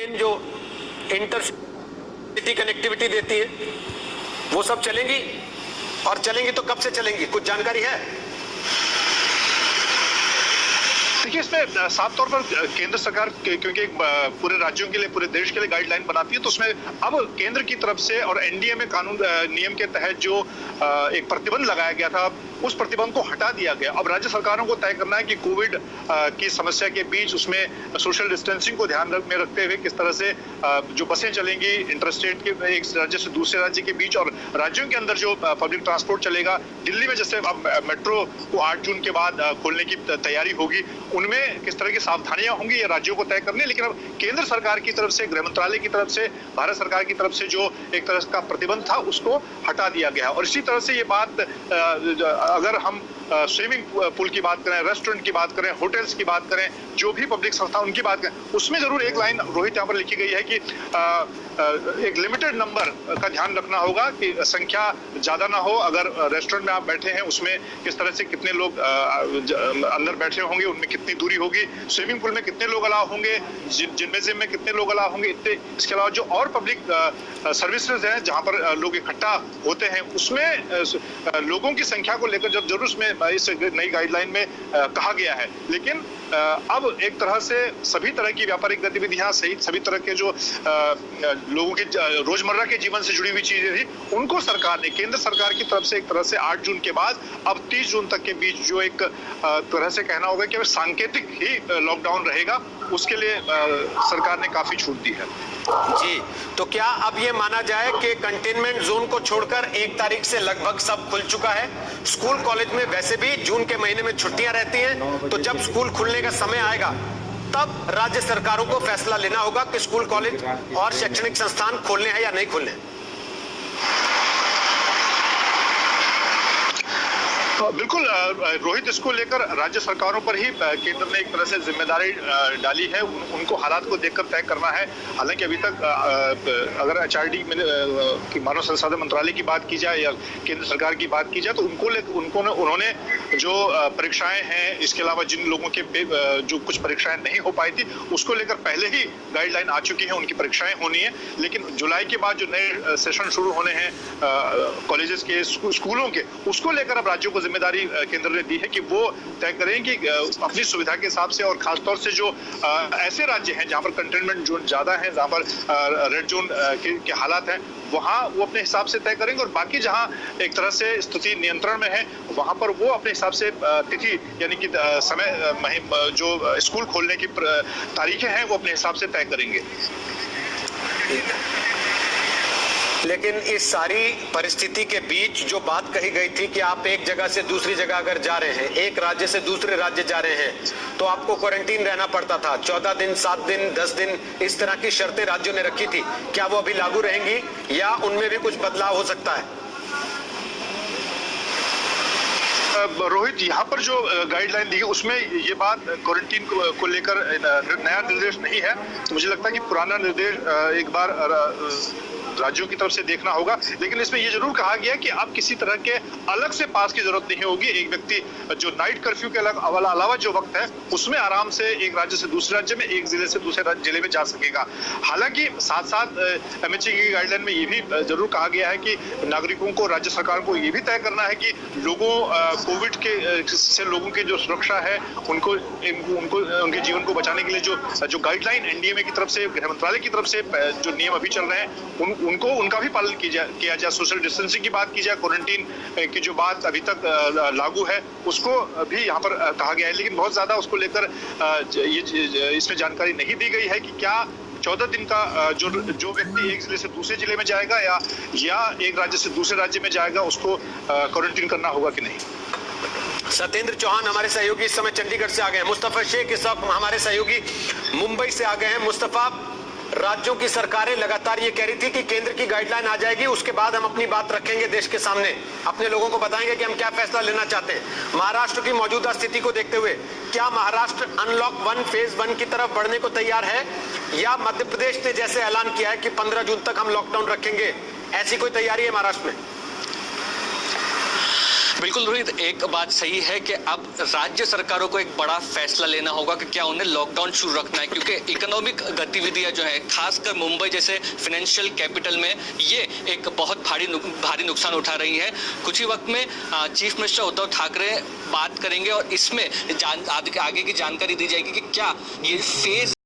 Train जो intercity connectivity देती है वो सब चलेंगी, और चलेंगी तो कब से चलेंगी, कुछ जानकारी है? देखिए, इसमें साफ तौर पर केंद्र सरकार क्योंकि पूरे राज्यों के लिए, पूरे देश के लिए गाइडलाइन बनाती है, तो उसमें अब केंद्र की तरफ से और एनडीए में कानून नियम के तहत जो एक प्रतिबंध लगाया गया था, उस प्रतिबंध को हटा दिया गया। अब राज्य सरकारों को तय करना है कि कोविड की समस्या के बीच उसमें सोशल डिस्टेंसिंग को ध्यान में रखते हुए किस तरह से जो बसें चलेंगी इंटरस्टेट के, एक राज्य से दूसरे राज्य के बीच, और राज्यों के अंदर जो पब्लिक ट्रांसपोर्ट चलेगा। दिल्ली में जैसे अब मेट्रो को 8 जून के बाद खोलने की तैयारी होगी, उनमें किस तरह की सावधानियां होंगी ये राज्यों को तय करनी है। लेकिन अब केंद्र सरकार की तरफ से, गृह मंत्रालय की तरफ से, भारत सरकार की तरफ से जो एक तरह का प्रतिबंध था उसको हटा दिया गया। और इसी तरह से ये बात, अगर हम स्विमिंग पूल की बात करें, रेस्टोरेंट की बात करें, होटल्स की बात करें, जो भी पब्लिक संस्था उनकी बात करें, उसमें जरूर एक लाइन रोहित यहाँ पर लिखी गई है कि एक लिमिटेड नंबर का ध्यान रखना होगा कि संख्या ज्यादा ना हो। अगर रेस्टोरेंट में आप बैठे हैं उसमें किस तरह से कितने लोग अंदर बैठे होंगे, उनमें कितनी दूरी होगी, स्विमिंग पूल में कितने लोग अलाउ होंगे, जिम्नेजियम में कितने लोग अलाउ होंगे, इतने। इसके अलावा जो और पब्लिक सर्विसेज हैं जहां पर लोग इकट्ठा होते हैं, उसमें लोगों की संख्या को लेकर जब जरूर उसमें इस नई गाइडलाइन में कहा गया है। लेकिन अब एक तरह से सभी तरह की व्यापारिक गतिविधियां सहित सभी तरह के जो लोगों के रोजमर्रा के जीवन से जुड़ी हुई चीजें थी, उनको सरकार ने, केंद्र सरकार की तरफ से एक तरह से 8 जून के बाद अब 30 जून तक के बीच जो एक तरह से कहना होगा कि सांकेतिक ही लॉकडाउन रहेगा, उसके लिए सरकार ने काफी छूट दी है। जी, तो क्या अब ये माना जाए कि कंटेनमेंट जोन को छोड़कर 1 तारीख से लगभग सब खुल चुका है? स्कूल कॉलेज में वैसे भी जून के महीने में छुट्टियां रहती हैं, तो जब स्कूल खुलने का समय आएगा तब राज्य सरकारों को फैसला लेना होगा कि स्कूल, कॉलेज और शैक्षणिक संस्थान खोलने हैं या नहीं खोलने। बिल्कुल रोहित, इसको लेकर राज्य सरकारों पर ही केंद्र ने एक तरह से जिम्मेदारी डाली है। उनको हालात को देखकर तय करना है। हालांकि अभी तक अगर एचआरडी की, मानव संसाधन मंत्रालय की बात की जाए या केंद्र सरकार की बात की जाए, तो उन्होंने जो परीक्षाएं हैं, इसके अलावा जिन लोगों के जो कुछ परीक्षाएं नहीं हो पाई थी, उसको लेकर पहले ही गाइडलाइन आ चुकी है, उनकी परीक्षाएं होनी है। लेकिन जुलाई के बाद जो नए सेशन शुरू होने हैं कॉलेजेस के, स्कूलों के, उसको लेकर अब राज्यों को जिम्मेदारी केंद्र ने दी है कि वो तय करें कि अपनी सुविधा के हिसाब से, और खासतौर से जो ऐसे राज्य हैं जहां पर कंटेनमेंट जोन ज्यादा है, जहां पर रेड जोन के हालात हैं, वहां वो अपने हिसाब से तय करेंगे। और बाकी जहां एक तरह से स्थिति नियंत्रण में है, वहां पर वो अपने हिसाब से तिथि यानी कि समय, जो स्कूल खोलने की तारीखें हैं, वो अपने हिसाब से तय करेंगे। लेकिन इस सारी परिस्थिति के बीच जो बात कही गई थी कि आप एक जगह से दूसरी जगह अगर जा रहे हैं, एक राज्य से दूसरे राज्य जा रहे हैं, तो आपको क्वारंटीन रहना पड़ता था 14 दिन, 7 दिन, 10 दिन, इस तरह की शर्तें राज्यों ने रखी थी। क्या वो अभी लागू रहेंगी या उनमें भी कुछ बदलाव हो सकता है? रोहित, यहाँ पर जो गाइडलाइन दी है उसमें ये बात क्वारंटीन को लेकर नया निर्देश नहीं है। तो मुझे लगता है कि पुराना निर्देश एक बार राज्यों की तरफ से देखना होगा। लेकिन इसमें ये जरूर कहा गया कि अब किसी तरह के अलग से पास की जरूरत नहीं होगी। एक व्यक्ति जो नाइट कर्फ्यू के अलावा जो वक्त है, उसमें आराम से एक राज्य से दूसरे राज्य में, एक जिले से दूसरे जिले में जा सकेगा। हालांकि साथ साथ एमएचए की गाइडलाइन में ये भी जरूर कहा गया है कि नागरिकों को, राज्य सरकार को ये भी तय करना है कि लोगों कोविड के से लोगों की जो सुरक्षा है, उनको उनके जीवन को बचाने के लिए जो गाइडलाइन एनडीए की तरफ से, गृह मंत्रालय की तरफ से जो नियम अभी चल रहे हैं, उनका भी पालन किया जाए। सोशल डिस्टेंसिंग की बात की जाए, क्वारंटीन की जो बात अभी तक लागू है, उसको भी यहाँ पर कहा गया है। लेकिन बहुत ज्यादा उसको लेकर इसमें जानकारी नहीं दी गई है कि क्या 14 दिन का जो व्यक्ति एक जिले से दूसरे जिले में जाएगा या एक राज्य से दूसरे राज्य में जाएगा, उसको क्वारंटीन करना होगा कि नहीं। सत्येंद्र चौहान हमारे सहयोगी इस समय चंडीगढ़ से आ गए हैं। मुस्तफा शेख इस वक्त हमारे सहयोगी मुंबई से आ गए हैं। मुस्तफा, राज्यों की सरकारें लगातार ये कह रही थी कि केंद्र की गाइडलाइन आ जाएगी, उसके बाद हम अपनी बात रखेंगे देश के सामने, अपने लोगों को बताएंगे कि हम क्या फैसला लेना चाहते हैं। महाराष्ट्र की मौजूदा स्थिति को देखते हुए क्या महाराष्ट्र अनलॉक 1 फेज 1 की तरफ बढ़ने को तैयार है, या मध्य प्रदेश ने जैसे ऐलान किया है कि 15 जून तक हम लॉकडाउन रखेंगे, ऐसी कोई तैयारी है महाराष्ट्र में? बिल्कुल रोहित, एक बात सही है कि अब राज्य सरकारों को एक बड़ा फैसला लेना होगा कि क्या उन्हें लॉकडाउन शुरू रखना है, क्योंकि इकोनॉमिक गतिविधियां जो है खासकर मुंबई जैसे फाइनेंशियल कैपिटल में ये एक बहुत भारी नुकसान उठा रही है। कुछ ही वक्त में चीफ मिनिस्टर उद्धव ठाकरे बात करेंगे और इसमें आगे की जानकारी दी जाएगी कि क्या ये फेज